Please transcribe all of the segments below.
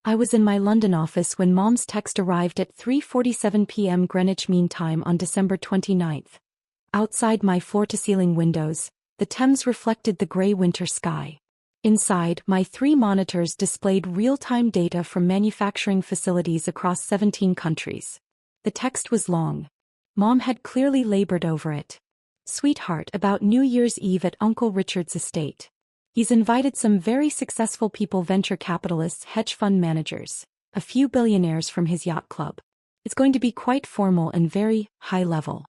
I was in my London office when Mom's text arrived at 3:47 p.m. Greenwich Mean Time on December 29th. Outside my floor-to-ceiling windows, the Thames reflected the grey winter sky. Inside, my 3 monitors displayed real-time data from manufacturing facilities across 17 countries. The text was long. Mom had clearly labored over it. Sweetheart, about New Year's Eve at Uncle Richard's estate. He's invited some very successful people, venture capitalists, hedge fund managers, a few billionaires from his yacht club. It's going to be quite formal and very high level.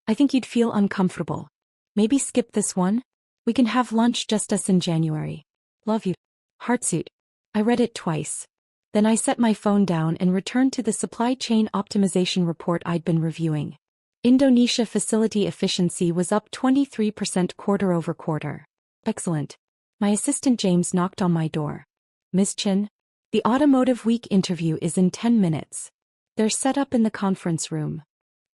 I think you'd feel uncomfortable. Maybe skip this one? We can have lunch just us in January. Love you. Heartsuit. I read it twice. Then I set my phone down and returned to the supply chain optimization report I'd been reviewing. Indonesia facility efficiency was up 23% quarter-over-quarter. Excellent. My assistant James knocked on my door. Ms. Chin? The Automotive Week interview is in 10 minutes. They're set up in the conference room.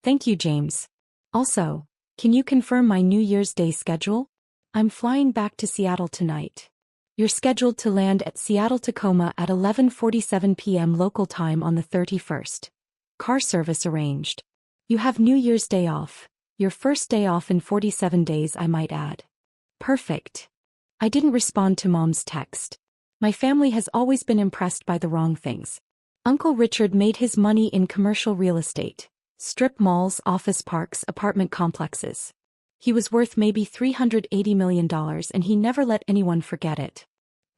Thank you, James. Also, can you confirm my New Year's Day schedule? I'm flying back to Seattle tonight. You're scheduled to land at Seattle-Tacoma at 11:47 p.m. local time on the 31st. Car service arranged. You have New Year's Day off. Your first day off in 47 days, I might add. Perfect. I didn't respond to Mom's text. My family has always been impressed by the wrong things. Uncle Richard made his money in commercial real estate, strip malls, office parks, apartment complexes. He was worth maybe $380 million and he never let anyone forget it.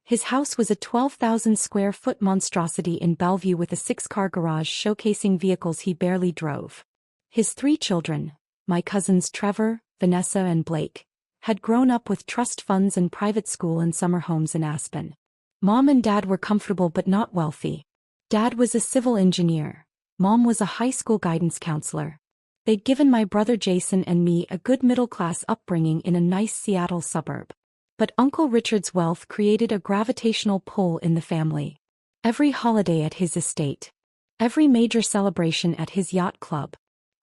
His house was a 12,000 square foot monstrosity in Bellevue with a 6-car garage showcasing vehicles he barely drove. His 3 children, my cousins Trevor, Vanessa and Blake, had grown up with trust funds and private school and summer homes in Aspen. Mom and Dad were comfortable but not wealthy. Dad was a civil engineer. Mom was a high school guidance counselor. They'd given my brother Jason and me a good middle-class upbringing in a nice Seattle suburb. But Uncle Richard's wealth created a gravitational pull in the family. Every holiday at his estate. Every major celebration at his yacht club.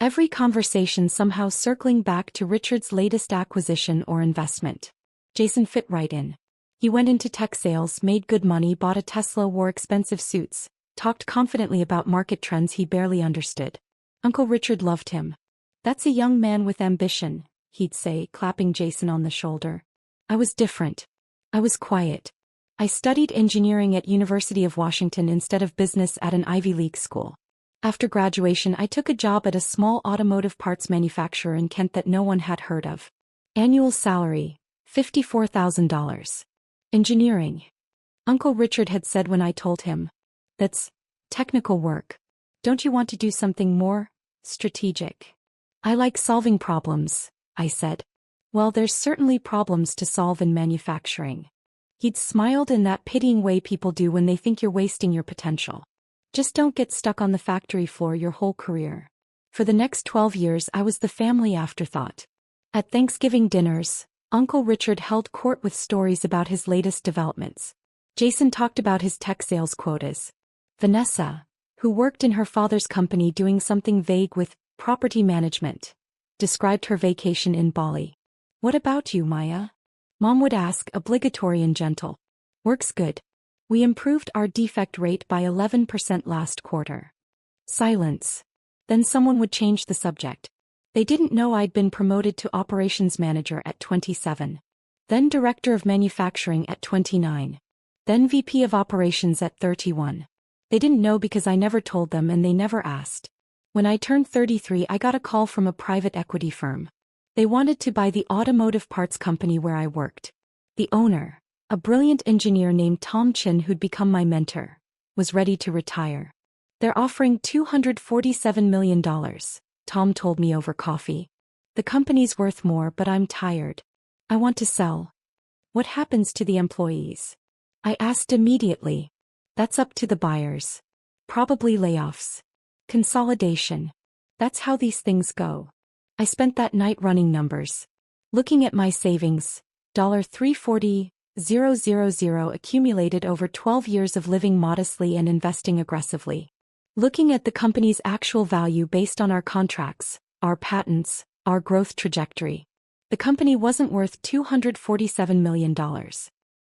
Every conversation somehow circling back to Richard's latest acquisition or investment. Jason fit right in. He went into tech sales, made good money, bought a Tesla, wore expensive suits, talked confidently about market trends he barely understood. Uncle Richard loved him. That's a young man with ambition, he'd say, clapping Jason on the shoulder. I was different. I was quiet. I studied engineering at University of Washington instead of business at an Ivy League school. After graduation, I took a job at a small automotive parts manufacturer in Kent that no one had heard of. Annual salary, $54,000. Engineering. Uncle Richard had said when I told him, that's technical work. Don't you want to do something more strategic? I like solving problems, I said. Well, there's certainly problems to solve in manufacturing. He'd smiled in that pitying way people do when they think you're wasting your potential. Just don't get stuck on the factory floor your whole career. For the next 12 years I was the family afterthought. At Thanksgiving dinners, Uncle Richard held court with stories about his latest developments. Jason talked about his tech sales quotas. Vanessa, who worked in her father's company doing something vague with property management, described her vacation in Bali. What about you, Maya? Mom would ask, obligatory and gentle. Works good. We improved our defect rate by 11% last quarter. Silence. Then someone would change the subject. They didn't know I'd been promoted to operations manager at 27. Then director of manufacturing at 29. Then VP of operations at 31. They didn't know because I never told them and they never asked. When I turned 33, I got a call from a private equity firm. They wanted to buy the automotive parts company where I worked. The owner, a brilliant engineer named Tom Chin who'd become my mentor, was ready to retire. They're offering $247 million, Tom told me over coffee. The company's worth more, but I'm tired. I want to sell. What happens to the employees? I asked immediately. That's up to the buyers. Probably layoffs. Consolidation. That's how these things go. I spent that night running numbers. Looking at my savings, $340,000 accumulated over 12 years of living modestly and investing aggressively. Looking at the company's actual value based on our contracts, our patents, our growth trajectory. The company wasn't worth $247 million.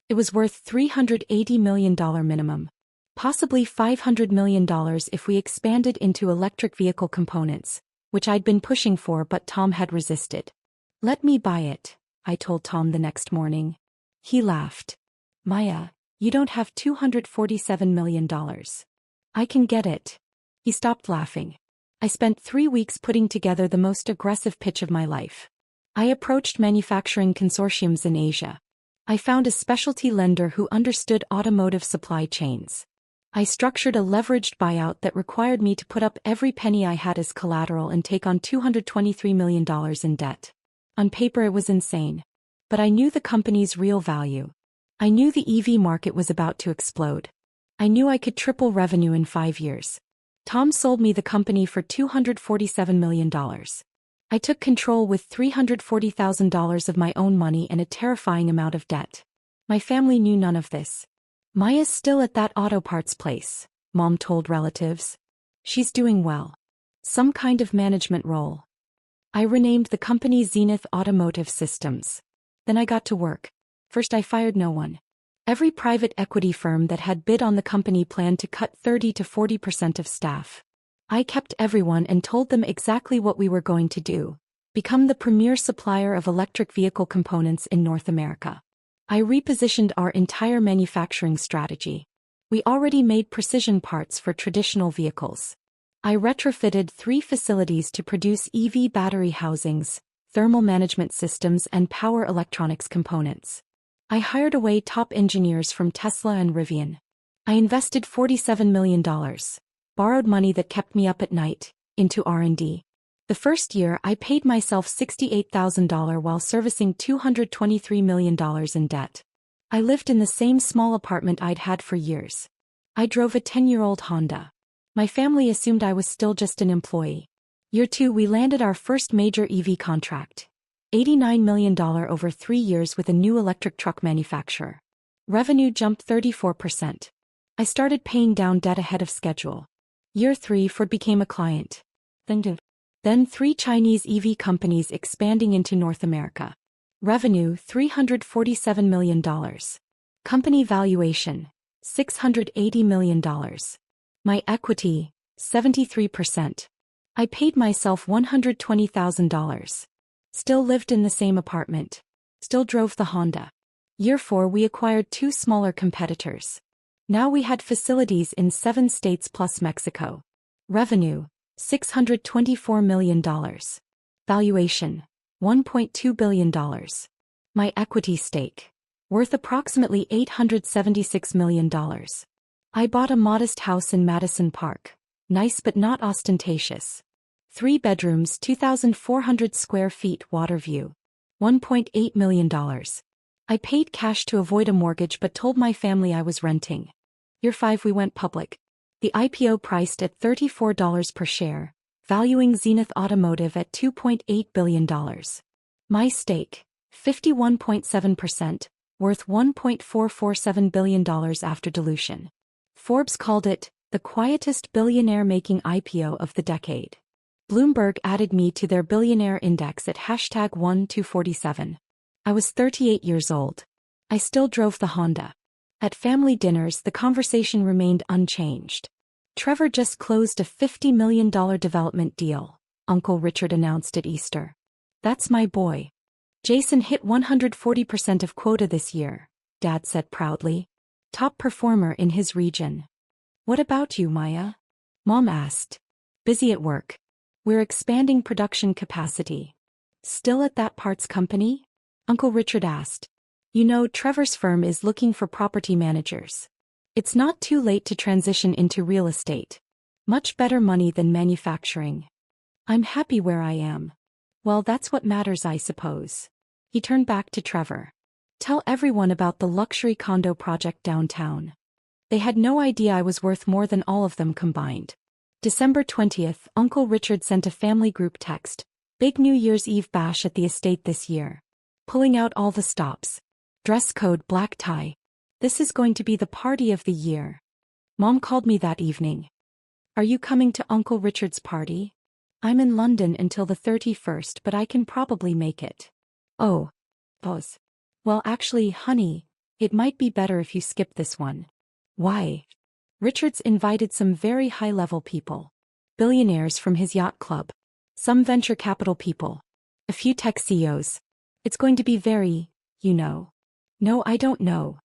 It was worth $380 million minimum. Possibly $500 million if we expanded into electric vehicle components, which I'd been pushing for but Tom had resisted. Let me buy it, I told Tom the next morning. He laughed. Maya, you don't have $247 million. I can get it. He stopped laughing. I spent 3 weeks putting together the most aggressive pitch of my life. I approached manufacturing consortiums in Asia. I found a specialty lender who understood automotive supply chains. I structured a leveraged buyout that required me to put up every penny I had as collateral and take on $223 million in debt. On paper it was insane. But I knew the company's real value. I knew the EV market was about to explode. I knew I could triple revenue in 5 years. Tom sold me the company for $247 million. I took control with $340,000 of my own money and a terrifying amount of debt. My family knew none of this. Maya's still at that auto parts place, Mom told relatives. She's doing well. Some kind of management role. I renamed the company Zenith Automotive Systems. Then I got to work. First I fired no one. Every private equity firm that had bid on the company planned to cut 30 to 40% of staff. I kept everyone and told them exactly what we were going to do. Become the premier supplier of electric vehicle components in North America. I repositioned our entire manufacturing strategy. We already made precision parts for traditional vehicles. I retrofitted 3 facilities to produce EV battery housings, thermal management systems and power electronics components. I hired away top engineers from Tesla and Rivian. I invested $47 million, borrowed money that kept me up at night, into R&D. The first year I paid myself $68,000 while servicing $223 million in debt. I lived in the same small apartment I'd had for years. I drove a 10-year-old Honda. My family assumed I was still just an employee. Year 2 we landed our first major EV contract. $89 million over 3 years with a new electric truck manufacturer. Revenue jumped 34%. I started paying down debt ahead of schedule. Year 3 Ford became a client. Then 3 Chinese EV companies expanding into North America. Revenue $347 million. Company valuation $680 million. My equity 73%. I paid myself $120,000. Still lived in the same apartment. Still drove the Honda. Year 4 we acquired 2 smaller competitors. Now we had facilities in 7 states plus Mexico. Revenue $624 million. Valuation $1.2 billion. My equity stake worth approximately $876 million. I bought a modest house in Madison Park. Nice but not ostentatious. 3 bedrooms, 2,400 square feet, water view. $1.8 million. I paid cash to avoid a mortgage but told my family I was renting. Year 5 we went public. The IPO priced at $34 per share, valuing Zenith Automotive at $2.8 billion. My stake, 51.7%, worth $1.447 billion after dilution. Forbes called it the quietest billionaire-making IPO of the decade. Bloomberg added me to their billionaire index at #1-247. I was 38 years old. I still drove the Honda. At family dinners the conversation remained unchanged. Trevor just closed a $50 million development deal, Uncle Richard announced at Easter. That's my boy. Jason hit 140% of quota this year, Dad said proudly. Top performer in his region. What about you, Maya? Mom asked. Busy at work. We're expanding production capacity. Still at that parts company? Uncle Richard asked. You know, Trevor's firm is looking for property managers. It's not too late to transition into real estate. Much better money than manufacturing. I'm happy where I am. Well, that's what matters, I suppose. He turned back to Trevor. Tell everyone about the luxury condo project downtown. They had no idea I was worth more than all of them combined. December 20th, Uncle Richard sent a family group text. Big New Year's Eve bash at the estate this year. Pulling out all the stops. Dress code black tie. This is going to be the party of the year. Mom called me that evening. Are you coming to Uncle Richard's party? I'm in London until the 31st, but I can probably make it. Oh. Pause. Well, actually, honey, it might be better if you skip this one. Why? Richards invited some very high-level people. Billionaires from his yacht club. Some venture capital people. A few tech CEOs. It's going to be very, you know. No, I don't know.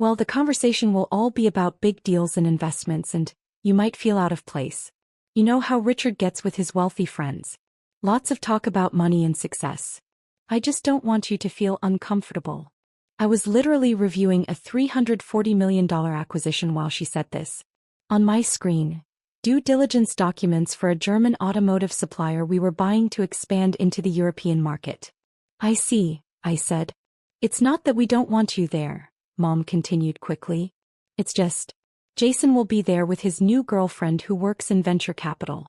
Well, the conversation will all be about big deals and investments, and you might feel out of place. You know how Richard gets with his wealthy friends. Lots of talk about money and success. I just don't want you to feel uncomfortable. I was literally reviewing a $340 million acquisition while she said this. On my screen, due diligence documents for a German automotive supplier we were buying to expand into the European market. I see, I said. It's not that we don't want you there, Mom continued quickly. It's just, Jason will be there with his new girlfriend who works in venture capital.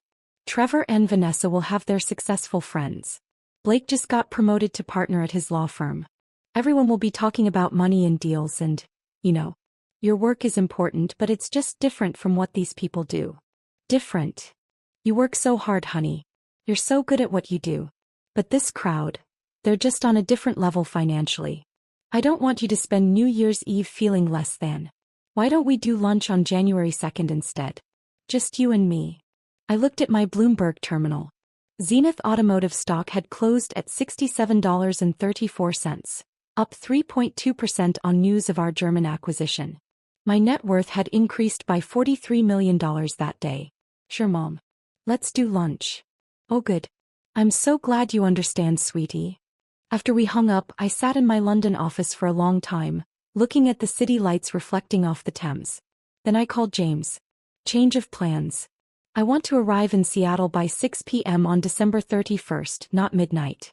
Trevor and Vanessa will have their successful friends. Blake just got promoted to partner at his law firm. Everyone will be talking about money and deals and, you know, your work is important, but it's just different from what these people do. Different. You work so hard, honey. You're so good at what you do. But this crowd, they're just on a different level financially. I don't want you to spend New Year's Eve feeling less than. Why don't we do lunch on January 2nd instead? Just you and me. I looked at my Bloomberg terminal. Zenith Automotive stock had closed at $67.34. Up 3.2% on news of our German acquisition. My net worth had increased by $43 million that day. Sure, Mom. Let's do lunch. Oh good. I'm so glad you understand, sweetie. After we hung up, I sat in my London office for a long time, looking at the city lights reflecting off the Thames. Then I called James. Change of plans. I want to arrive in Seattle by 6 p.m. on December 31st, not midnight.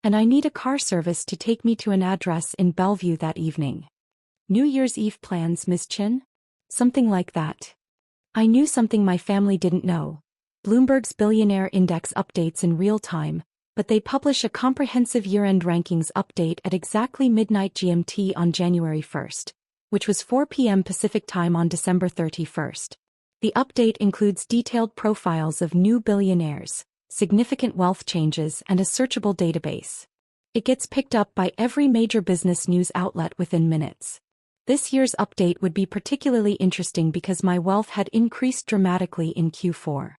And I need a car service to take me to an address in Bellevue that evening. New Year's Eve plans, Miss Chin? Something like that. I knew something my family didn't know. Bloomberg's Billionaire Index updates in real time, but they publish a comprehensive year-end rankings update at exactly midnight GMT on January 1st, which was 4 p.m. Pacific Time on December 31st. The update includes detailed profiles of new billionaires, significant wealth changes, and a searchable database. It gets picked up by every major business news outlet within minutes. This year's update would be particularly interesting because my wealth had increased dramatically in Q4.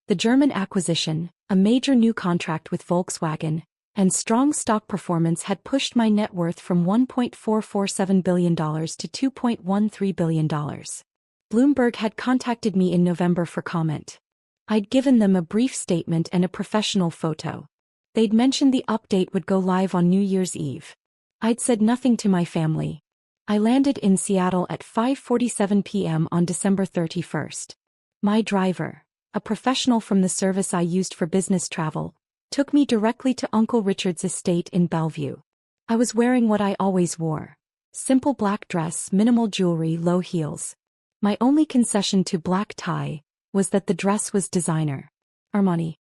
The German acquisition, a major new contract with Volkswagen, and strong stock performance had pushed my net worth from $1.447 billion to $2.13 billion. Bloomberg had contacted me in November for comment. I'd given them a brief statement and a professional photo. They'd mentioned the update would go live on New Year's Eve. I'd said nothing to my family. I landed in Seattle at 5:47 p.m. on December 31st. My driver, a professional from the service I used for business travel, took me directly to Uncle Richard's estate in Bellevue. I was wearing what I always wore. Simple black dress, minimal jewelry, low heels. My only concession to black tie was that the dress was designer. Armani.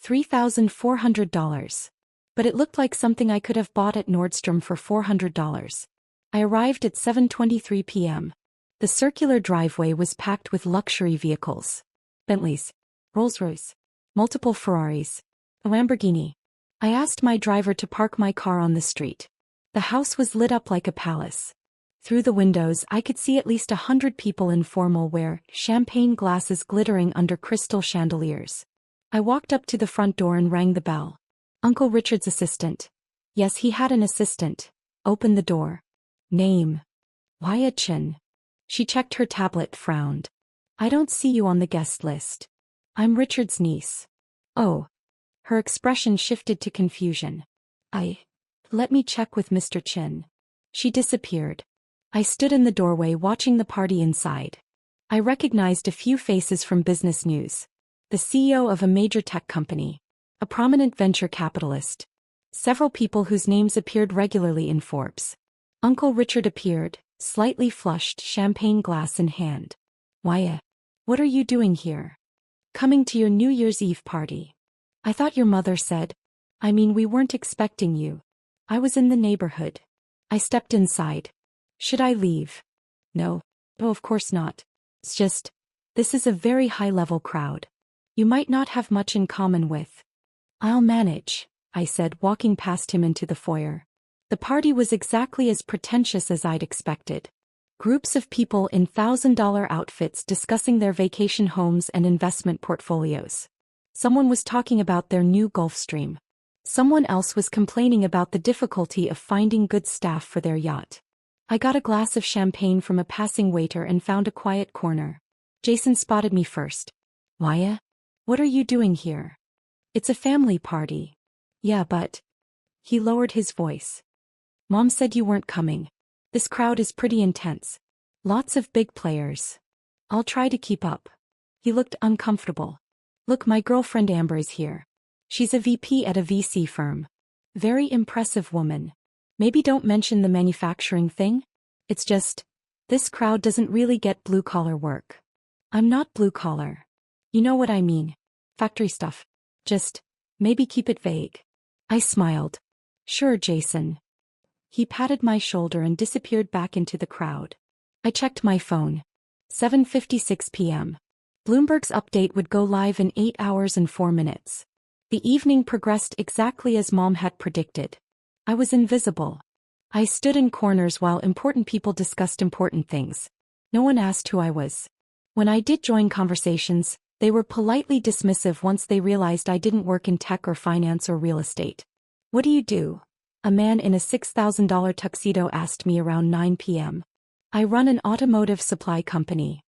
$3,400. But it looked like something I could have bought at Nordstrom for $400. I arrived at 7:23 p.m. The circular driveway was packed with luxury vehicles. Bentleys, Rolls-Royce, multiple Ferraris, a Lamborghini. I asked my driver to park my car on the street. The house was lit up like a palace. Through the windows I could see at least 100 people in formal wear, champagne glasses glittering under crystal chandeliers. I walked up to the front door and rang the bell. Uncle Richard's assistant. Yes, he had an assistant. Opened the door. Name. Wyatt Chin. She checked her tablet, frowned. I don't see you on the guest list. I'm Richard's niece. Oh. Her expression shifted to confusion. Let me check with Mr. Chin. She disappeared. I stood in the doorway watching the party inside. I recognized a few faces from business news. The CEO of a major tech company. A prominent venture capitalist. Several people whose names appeared regularly in Forbes. Uncle Richard appeared, slightly flushed, champagne glass in hand. Wyatt, what are you doing here? Coming to your New Year's Eve party. I thought your mother said. We weren't expecting you. I was in the neighborhood. I stepped inside. Should I leave? No. Oh, of course not. It's just, this is a very high-level crowd. You might not have much in common with. I'll manage, I said, walking past him into the foyer. The party was exactly as pretentious as I'd expected. Groups of people in $1,000 outfits discussing their vacation homes and investment portfolios. Someone was talking about their new Gulfstream. Someone else was complaining about the difficulty of finding good staff for their yacht. I got a glass of champagne from a passing waiter and found a quiet corner. Jason spotted me first. Maya? What are you doing here? It's a family party. Yeah, but... He lowered his voice. Mom said you weren't coming. This crowd is pretty intense. Lots of big players. I'll try to keep up. He looked uncomfortable. Look, my girlfriend Amber is here. She's a VP at a VC firm. Very impressive woman. Maybe don't mention the manufacturing thing? It's just, this crowd doesn't really get blue-collar work. I'm not blue-collar. You know what I mean. Factory stuff. Just, maybe keep it vague. I smiled. Sure, Jason. He patted my shoulder and disappeared back into the crowd. I checked my phone. 7:56 p.m. Bloomberg's update would go live in 8 hours and 4 minutes. The evening progressed exactly as Mom had predicted. I was invisible. I stood in corners while important people discussed important things. No one asked who I was. When I did join conversations, they were politely dismissive once they realized I didn't work in tech or finance or real estate. What do you do? A man in a $6,000 tuxedo asked me around 9 p.m. I run an automotive supply company.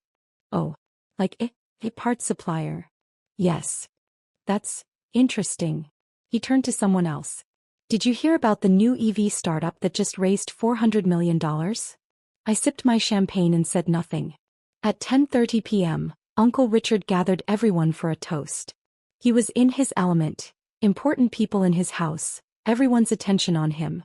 Oh, like a parts supplier. Yes. That's interesting. He turned to someone else. Did you hear about the new EV startup that just raised $400 million? I sipped my champagne and said nothing. At 10:30 p.m., Uncle Richard gathered everyone for a toast. He was in his element, important people in his house, everyone's attention on him.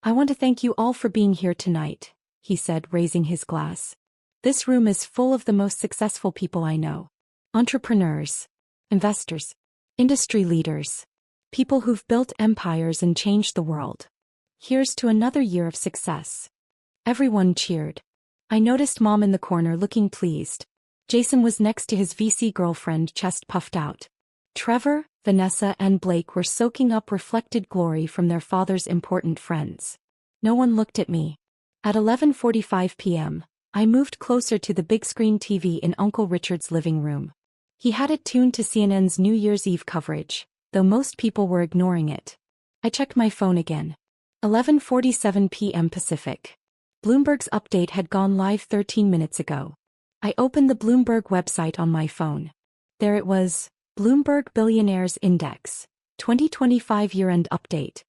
I want to thank you all for being here tonight, he said, raising his glass. This room is full of the most successful people I know. Entrepreneurs, investors, industry leaders, people who've built empires and changed the world. Here's to another year of success. Everyone cheered. I noticed Mom in the corner looking pleased. Jason was next to his VC girlfriend, chest puffed out. Trevor, Vanessa, and Blake were soaking up reflected glory from their father's important friends. No one looked at me. At 11:45 p.m., I moved closer to the big screen TV in Uncle Richard's living room. He had it tuned to CNN's New Year's Eve coverage, though most people were ignoring it. I checked my phone again. 11:47 p.m. Pacific. Bloomberg's update had gone live 13 minutes ago. I opened the Bloomberg website on my phone. There it was, Bloomberg Billionaires Index, 2025 year-end update.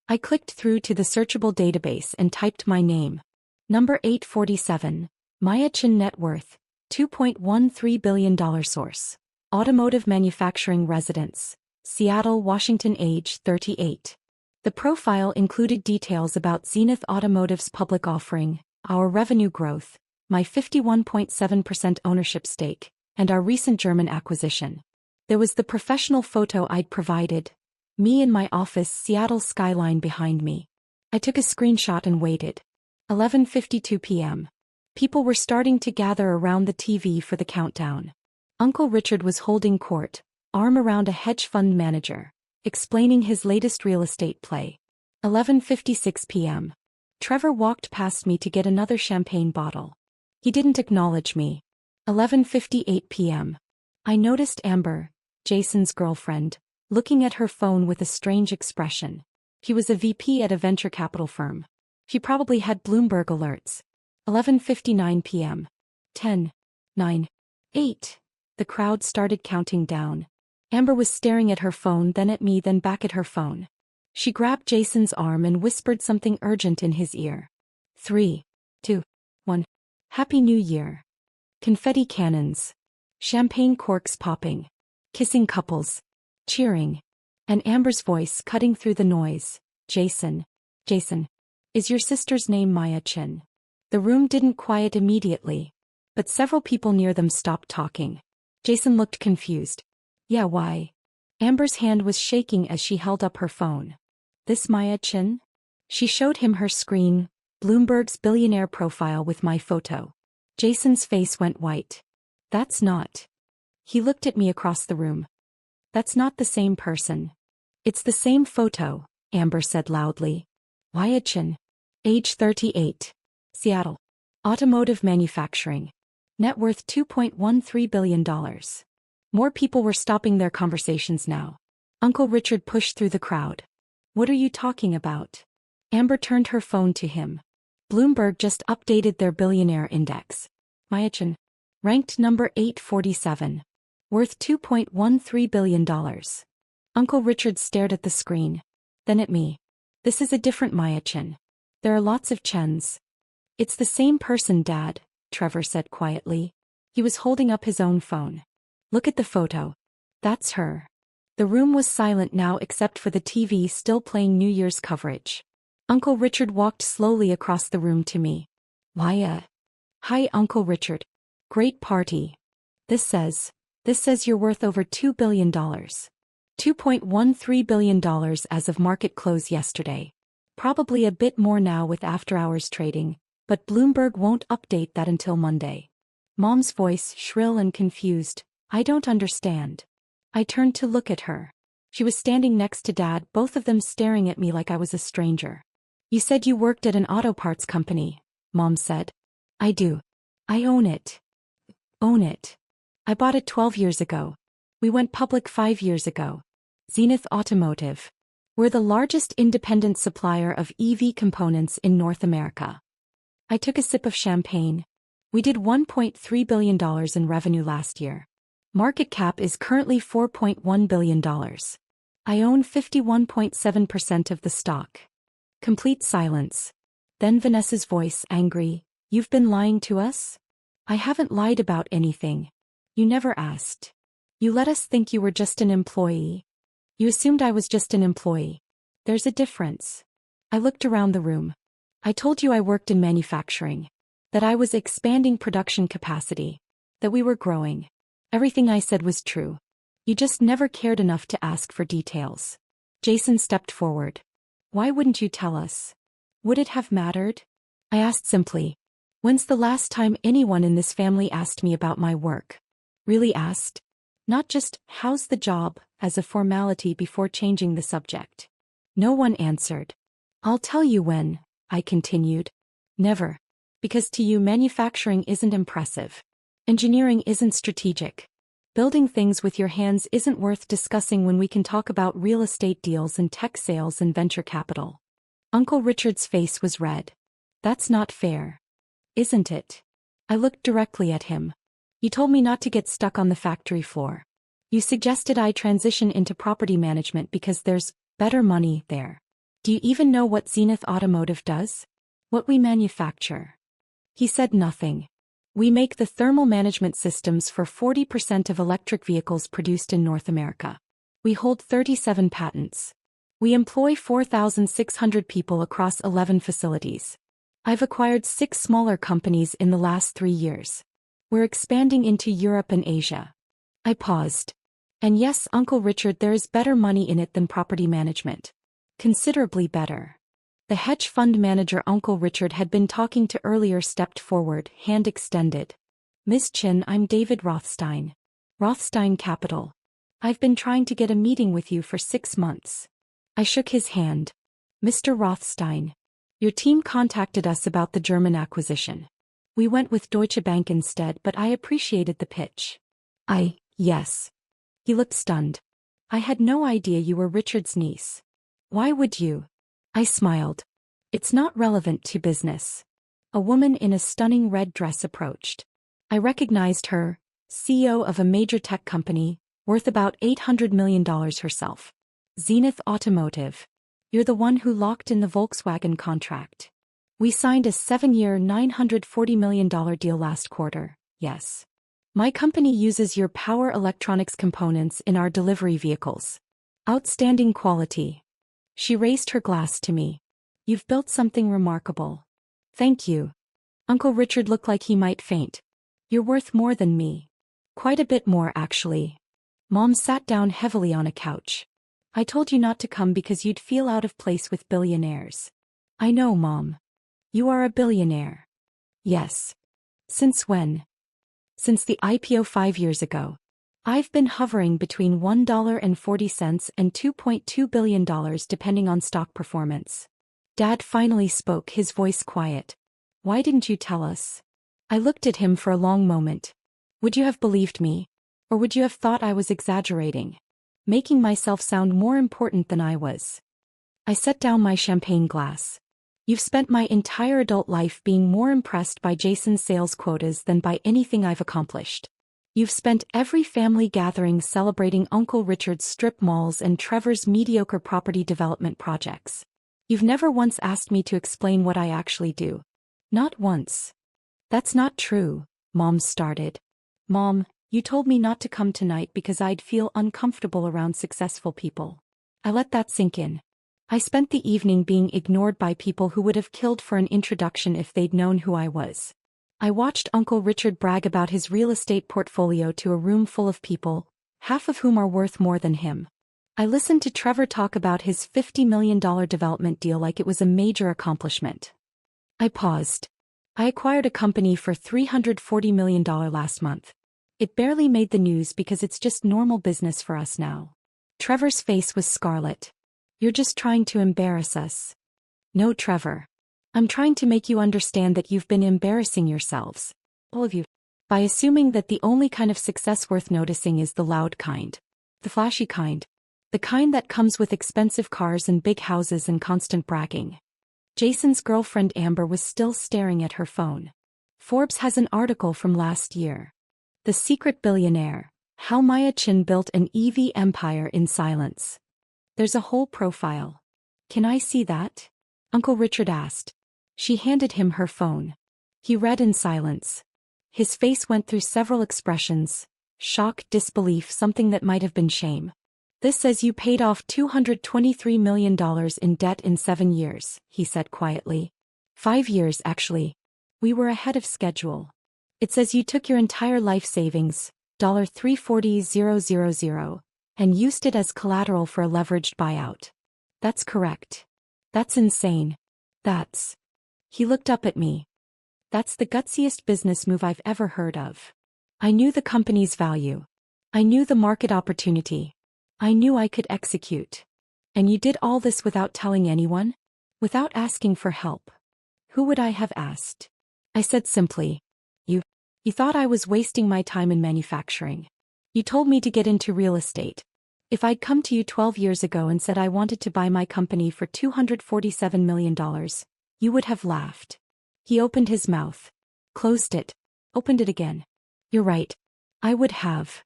I clicked through to the searchable database and typed my name. Number 847, Maya Chin, net worth, $2.13 billion. Source, automotive manufacturing residence, Seattle, Washington, age 38. The profile included details about Zenith Automotive's public offering, our revenue growth, my 51.7% ownership stake, and our recent German acquisition. There was the professional photo I'd provided, me in my office, Seattle skyline behind me. I took a screenshot and waited. 11:52 p.m. People were starting to gather around the TV for the countdown. Uncle Richard was holding court, arm around a hedge fund manager, explaining his latest real estate play. 11:56 p.m. Trevor walked past me to get another champagne bottle. He didn't acknowledge me. 11:58 p.m. I noticed Amber, Jason's girlfriend, looking at her phone with a strange expression. He was a VP at a venture capital firm. She probably had Bloomberg alerts. 11:59 p.m. 10, 9, 8. The crowd started counting down. Amber was staring at her phone, then at me, then back at her phone. She grabbed Jason's arm and whispered something urgent in his ear. 3, 2, 1. Happy New Year. Confetti cannons. Champagne corks popping. Kissing couples. Cheering. And Amber's voice cutting through the noise. Jason. Jason. Is your sister's name Maya Chin? The room didn't quiet immediately, but several people near them stopped talking. Jason looked confused. Yeah, why? Amber's hand was shaking as she held up her phone. This Maya Chin? She showed him her screen, Bloomberg's billionaire profile with my photo. Jason's face went white. That's not. He looked at me across the room. That's not the same person. It's the same photo, Amber said loudly. Maya Chin. Age 38. Seattle. Automotive manufacturing. Net worth $2.13 billion. More people were stopping their conversations now. Uncle Richard pushed through the crowd. What are you talking about? Amber turned her phone to him. Bloomberg just updated their billionaire index. Myachin. Ranked number 847. Worth $2.13 billion. Uncle Richard stared at the screen. Then at me. This is a different Myachin. There are lots of Chens. It's the same person, Dad, Trevor said quietly. He was holding up his own phone. Look at the photo. That's her. The room was silent now except for the TV still playing New Year's coverage. Uncle Richard walked slowly across the room to me. Why, hi, Uncle Richard. Great party. This says you're worth over $2 billion. $2.13 billion as of market close yesterday. Probably a bit more now with after-hours trading, but Bloomberg won't update that until Monday. Mom's voice, shrill and confused. I don't understand. I turned to look at her. She was standing next to Dad, both of them staring at me like I was a stranger. You said you worked at an auto parts company, Mom said. I do. I own it. Own it. I bought it 12 years ago. We went public 5 years ago. Zenith Automotive. We're the largest independent supplier of EV components in North America. I took a sip of champagne. We did $1.3 billion in revenue last year. Market cap is currently $4.1 billion. I own 51.7% of the stock. Complete silence. Then Vanessa's voice, angry. You've been lying to us? I haven't lied about anything. You never asked. You let us think you were just an employee. You assumed I was just an employee. There's a difference. I looked around the room. I told you I worked in manufacturing. That I was expanding production capacity. That we were growing. Everything I said was true. You just never cared enough to ask for details. Jason stepped forward. Why wouldn't you tell us? Would it have mattered? I asked simply. When's the last time anyone in this family asked me about my work? Really asked? Not just, how's the job, as a formality before changing the subject. No one answered. I'll tell you when, I continued. Never. Because to you manufacturing isn't impressive. Engineering isn't strategic. Building things with your hands isn't worth discussing when we can talk about real estate deals and tech sales and venture capital. Uncle Richard's face was red. That's not fair. Isn't it? I looked directly at him. You told me not to get stuck on the factory floor. You suggested I transition into property management because there's better money there. Do you even know what Zenith Automotive does? What we manufacture? He said nothing. We make the thermal management systems for 40% of electric vehicles produced in North America. We hold 37 patents. We employ 4,600 people across 11 facilities. I've acquired 6 smaller companies in the last 3 years. We're expanding into Europe and Asia. I paused. And yes, Uncle Richard, there is better money in it than property management. Considerably better. The hedge fund manager Uncle Richard had been talking to earlier stepped forward, hand extended. Miss Chin, I'm David Rothstein. Rothstein Capital. I've been trying to get a meeting with you for 6 months. I shook his hand. Mr. Rothstein. Your team contacted us about the German acquisition. We went with Deutsche Bank instead, but I appreciated the pitch. Yes. He looked stunned. I had no idea you were Richard's niece. Why would you? I smiled. It's not relevant to business. A woman in a stunning red dress approached. I recognized her, CEO of a major tech company, worth about $800 million herself. Zenith Automotive. You're the one who locked in the Volkswagen contract. We signed a 7-year $940 million deal last quarter, yes. My company uses your power electronics components in our delivery vehicles. Outstanding quality. She raised her glass to me. You've built something remarkable. Thank you. Uncle Richard looked like he might faint. You're worth more than me. Quite a bit more, actually. Mom sat down heavily on a couch. I told you not to come because you'd feel out of place with billionaires. I know, Mom. You are a billionaire. Yes. Since when? Since the IPO 5 years ago. I've been hovering between $1.40 and $2.2 billion depending on stock performance. Dad finally spoke, his voice quiet. Why didn't you tell us? I looked at him for a long moment. Would you have believed me? Or would you have thought I was exaggerating? Making myself sound more important than I was. I set down my champagne glass. You've spent my entire adult life being more impressed by Jason's sales quotas than by anything I've accomplished. You've spent every family gathering celebrating Uncle Richard's strip malls and Trevor's mediocre property development projects. You've never once asked me to explain what I actually do. Not once. That's not true, Mom started. Mom, you told me not to come tonight because I'd feel uncomfortable around successful people. I let that sink in. I spent the evening being ignored by people who would have killed for an introduction if they'd known who I was. I watched Uncle Richard brag about his real estate portfolio to a room full of people, half of whom are worth more than him. I listened to Trevor talk about his $50 million development deal like it was a major accomplishment. I paused. I acquired a company for $340 million last month. It barely made the news because it's just normal business for us now. Trevor's face was scarlet. You're just trying to embarrass us. No, Trevor. I'm trying to make you understand that you've been embarrassing yourselves. All of you. By assuming that the only kind of success worth noticing is the loud kind. The flashy kind. The kind that comes with expensive cars and big houses and constant bragging. Jason's girlfriend Amber was still staring at her phone. Forbes has an article from last year. The Secret Billionaire, How Maya Chin Built an EV Empire in Silence. There's a whole profile. Can I see that? Uncle Richard asked. She handed him her phone. He read in silence. His face went through several expressions: shock, disbelief, something that might have been shame. This says you paid off $223 million in debt in 7 years, he said quietly. 5 years, actually. We were ahead of schedule. It says you took your entire life savings, $340,000, and used it as collateral for a leveraged buyout. That's correct. That's insane. He looked up at me. That's the gutsiest business move I've ever heard of. I knew the company's value. I knew the market opportunity. I knew I could execute. And you did all this without telling anyone? Without asking for help. Who would I have asked? I said simply, You thought I was wasting my time in manufacturing. You told me to get into real estate. If I'd come to you 12 years ago and said I wanted to buy my company for $247 million, you would have laughed. He opened his mouth. Closed it. Opened it again. You're right. I would have.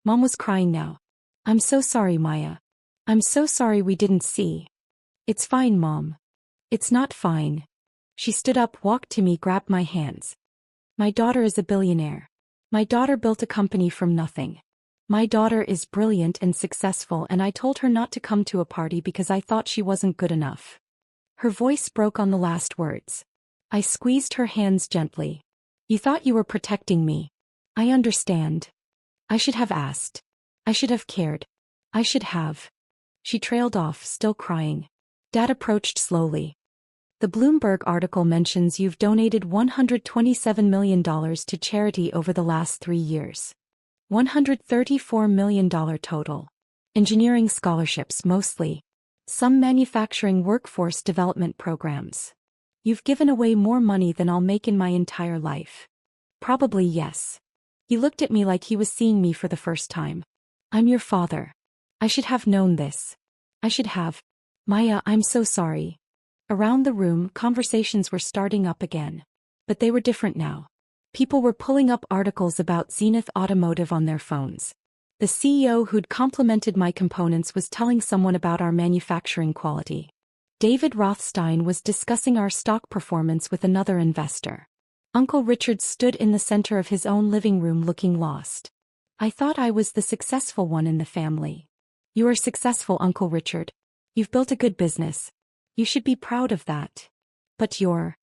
Mom was crying now. I'm so sorry, Maya. I'm so sorry we didn't see. It's fine, Mom. It's not fine. She stood up, walked to me, grabbed my hands. My daughter is a billionaire. My daughter built a company from nothing. My daughter is brilliant and successful, and I told her not to come to a party because I thought she wasn't good enough. Her voice broke on the last words. I squeezed her hands gently. You thought you were protecting me. I understand. I should have asked. I should have cared. I should have. She trailed off, still crying. Dad approached slowly. The Bloomberg article mentions you've donated $127 million to charity over the last 3 years. $134 million total. Engineering scholarships mostly. Some manufacturing workforce development programs. You've given away more money than I'll make in my entire life. Probably yes. He looked at me like he was seeing me for the first time. I'm your father. I should have known this. I should have. Maya, I'm so sorry. Around the room, conversations were starting up again. But they were different now. People were pulling up articles about Zenith Automotive on their phones. The CEO who'd complimented my components was telling someone about our manufacturing quality. David Rothstein was discussing our stock performance with another investor. Uncle Richard stood in the center of his own living room looking lost. I thought I was the successful one in the family. You are successful, Uncle Richard. You've built a good business. You should be proud of that. But you're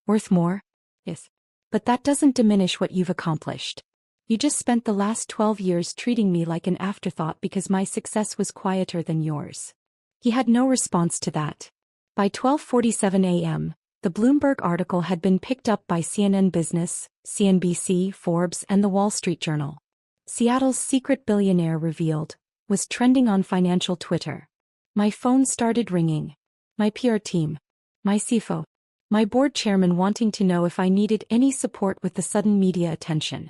worth more? Yes. But that doesn't diminish what you've accomplished. You just spent the last 12 years treating me like an afterthought because my success was quieter than yours. He had no response to that. By 12:47 a.m., the Bloomberg article had been picked up by CNN Business, CNBC, Forbes, and the Wall Street Journal. Seattle's secret billionaire revealed was trending on financial Twitter. My phone started ringing. My PR team. My CFO. My board chairman wanting to know if I needed any support with the sudden media attention.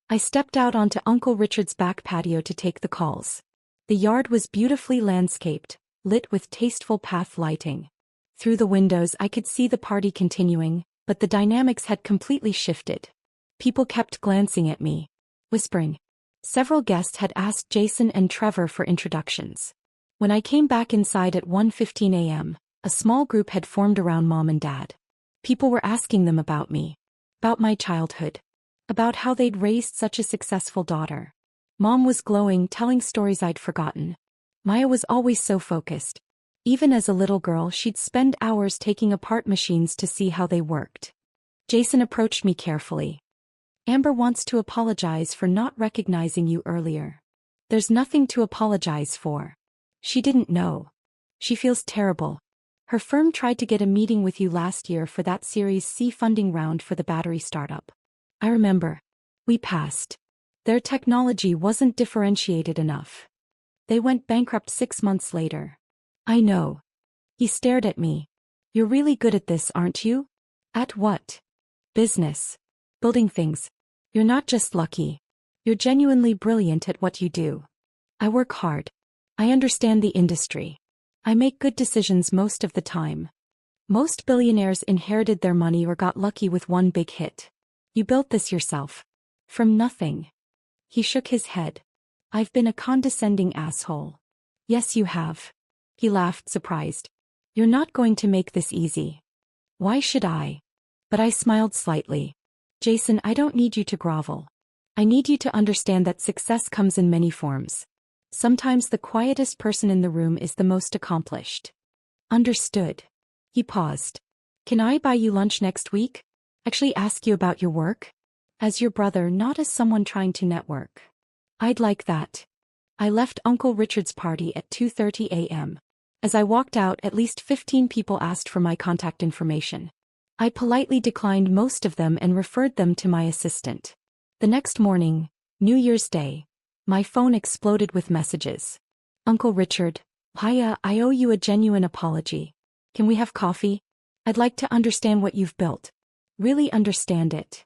I stepped out onto Uncle Richard's back patio to take the calls. The yard was beautifully landscaped, lit with tasteful path lighting. Through the windows I could see the party continuing, but the dynamics had completely shifted. People kept glancing at me, whispering. Several guests had asked Jason and Trevor for introductions. When I came back inside at 1:15 a.m., a small group had formed around Mom and Dad. People were asking them about me, about my childhood, about how they'd raised such a successful daughter. Mom was glowing, telling stories I'd forgotten. Maya was always so focused. Even as a little girl, she'd spend hours taking apart machines to see how they worked. Jason approached me carefully. Amber wants to apologize for not recognizing you earlier. There's nothing to apologize for. She didn't know. She feels terrible. Her firm tried to get a meeting with you last year for that Series C funding round for the battery startup. I remember. We passed. Their technology wasn't differentiated enough. They went bankrupt 6 months later. I know. He stared at me. You're really good at this, aren't you? At what? Business. Building things. You're not just lucky. You're genuinely brilliant at what you do. I work hard. I understand the industry. I make good decisions most of the time. Most billionaires inherited their money or got lucky with one big hit. You built this yourself. From nothing. He shook his head. I've been a condescending asshole. Yes, you have. He laughed, surprised. You're not going to make this easy. Why should I? But I smiled slightly. Jason, I don't need you to grovel. I need you to understand that success comes in many forms. Sometimes the quietest person in the room is the most accomplished. Understood. He paused. Can I buy you lunch next week? Actually ask you about your work? As your brother, not as someone trying to network. I'd like that. I left Uncle Richard's party at 2:30 a.m. As I walked out, at least 15 people asked for my contact information. I politely declined most of them and referred them to my assistant. The next morning, New Year's Day, my phone exploded with messages. Uncle Richard, hiya, I owe you a genuine apology. Can we have coffee? I'd like to understand what you've built. Really understand it.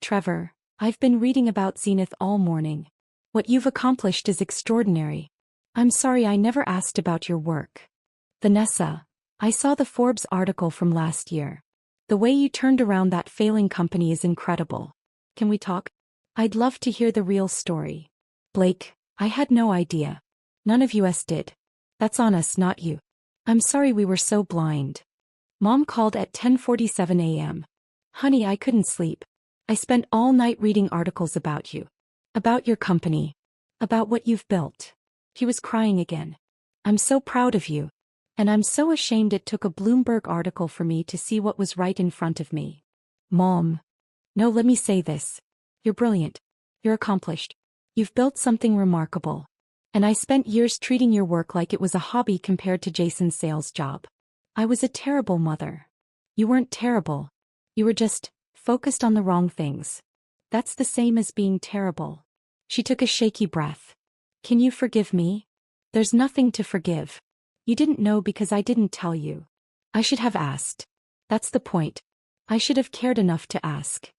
Trevor, I've been reading about Zenith all morning. What you've accomplished is extraordinary. I'm sorry I never asked about your work. Vanessa, I saw the Forbes article from last year. The way you turned around that failing company is incredible. Can we talk? I'd love to hear the real story. Blake, I had no idea. None of us did. That's on us, not you. I'm sorry we were so blind. Mom called at 10:47 a.m. Honey, I couldn't sleep. I spent all night reading articles about you. About your company. About what you've built. He was crying again. I'm so proud of you. And I'm so ashamed it took a Bloomberg article for me to see what was right in front of me. Mom. No, let me say this. You're brilliant. You're accomplished. You've built something remarkable. And I spent years treating your work like it was a hobby compared to Jason's sales job. I was a terrible mother. You weren't terrible. You were just focused on the wrong things. That's the same as being terrible. She took a shaky breath. Can you forgive me? There's nothing to forgive. You didn't know because I didn't tell you. I should have asked. That's the point. I should have cared enough to ask.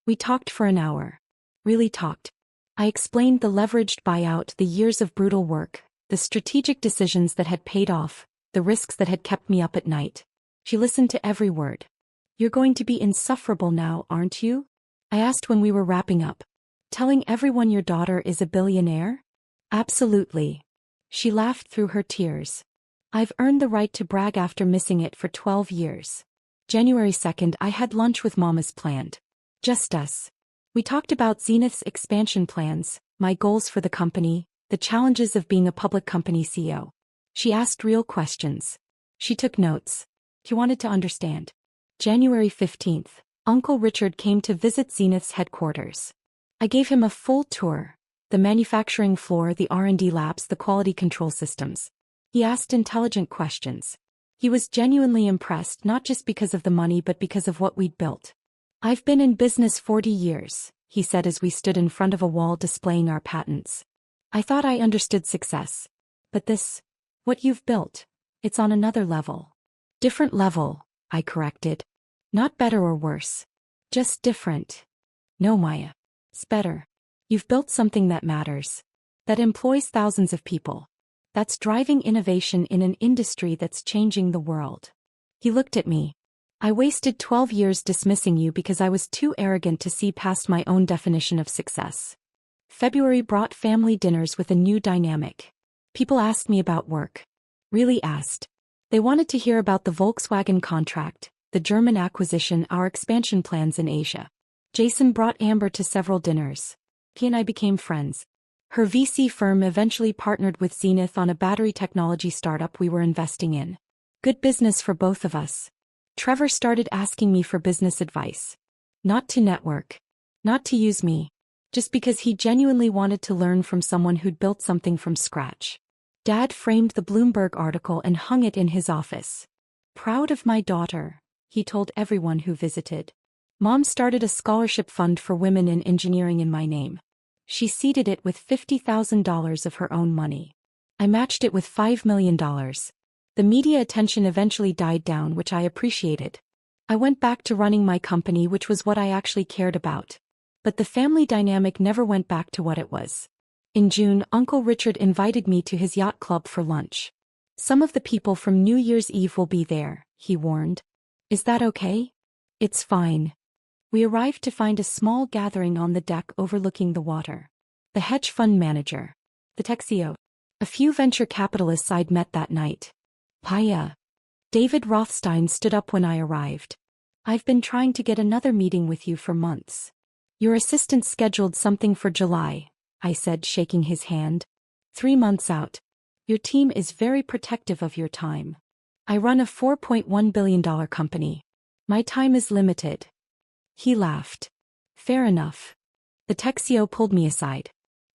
We talked for an hour. Really talked. I explained the leveraged buyout, the years of brutal work, the strategic decisions that had paid off, the risks that had kept me up at night. She listened to every word. You're going to be insufferable now, aren't you? I asked when we were wrapping up. Telling everyone your daughter is a billionaire? Absolutely. She laughed through her tears. I've earned the right to brag after missing it for 12 years. January 2nd, I had lunch with Mom as planned. Just us. We talked about Zenith's expansion plans, my goals for the company, the challenges of being a public company CEO. She asked real questions. She took notes. She wanted to understand. January 15th, Uncle Richard came to visit Zenith's headquarters. I gave him a full tour. The manufacturing floor, the R&D labs, the quality control systems. He asked intelligent questions. He was genuinely impressed, not just because of the money but because of what we'd built. I've been in business 40 years, he said as we stood in front of a wall displaying our patents. I thought I understood success. But this, what you've built, it's on another level. Different level, I corrected. Not better or worse. Just different. No, Maya. It's better. You've built something that matters. That employs thousands of people. That's driving innovation in an industry that's changing the world. He looked at me. I wasted 12 years dismissing you because I was too arrogant to see past my own definition of success. February brought family dinners with a new dynamic. People asked me about work. Really asked. They wanted to hear about the Volkswagen contract, the German acquisition, our expansion plans in Asia. Jason brought Amber to several dinners. He and I became friends. Her VC firm eventually partnered with Zenith on a battery technology startup we were investing in. Good business for both of us. Trevor started asking me for business advice. Not to network. Not to use me. Just because he genuinely wanted to learn from someone who'd built something from scratch. Dad framed the Bloomberg article and hung it in his office. Proud of my daughter, he told everyone who visited. Mom started a scholarship fund for women in engineering in my name. She seeded it with $50,000 of her own money. I matched it with $5 million. The media attention eventually died down, which I appreciated. I went back to running my company, which was what I actually cared about. But the family dynamic never went back to what it was. In June, Uncle Richard invited me to his yacht club for lunch. Some of the people from New Year's Eve will be there, he warned. Is that okay? It's fine. We arrived to find a small gathering on the deck overlooking the water. The hedge fund manager. The tech CEO. A few venture capitalists I'd met that night. Paya. David Rothstein stood up when I arrived. I've been trying to get another meeting with you for months. Your assistant scheduled something for July, I said, shaking his hand. 3 months out. Your team is very protective of your time. I run a $4.1 billion company. My time is limited. He laughed. Fair enough. The tech CEO pulled me aside.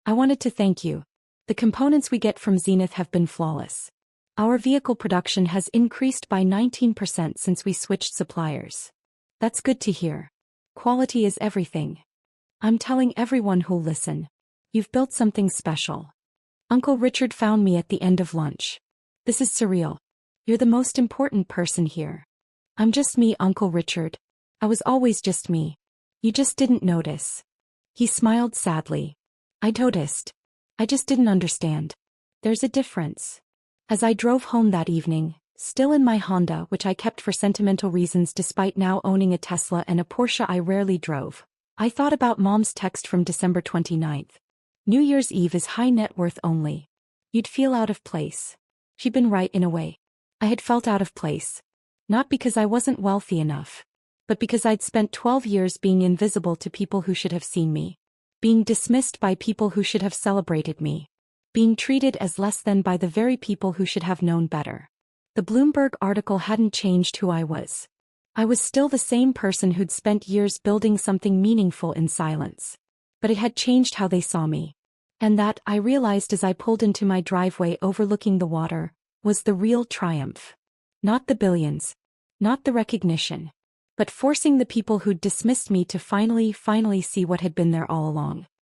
I wanted to thank you. The components we get from Zenith have been flawless. Our vehicle production has increased by 19% since we switched suppliers. That's good to hear. Quality is everything. I'm telling everyone who'll listen. You've built something special. Uncle Richard found me at the end of lunch. This is surreal. You're the most important person here. I'm just me, Uncle Richard. I was always just me. You just didn't notice. He smiled sadly. I noticed. I just didn't understand. There's a difference. As I drove home that evening, still in my Honda, which I kept for sentimental reasons despite now owning a Tesla and a Porsche I rarely drove, I thought about Mom's text from December 29th. New Year's Eve is high net worth only. You'd feel out of place. She'd been right in a way. I had felt out of place. Not because I wasn't wealthy enough, but because I'd spent 12 years being invisible to people who should have seen me. Being dismissed by people who should have celebrated me. Being treated as less than by the very people who should have known better. The Bloomberg article hadn't changed who I was. I was still the same person who'd spent years building something meaningful in silence. But it had changed how they saw me. And that, I realized as I pulled into my driveway overlooking the water, was the real triumph. Not the billions. Not the recognition. But forcing the people who'd dismissed me to finally see what had been there all along.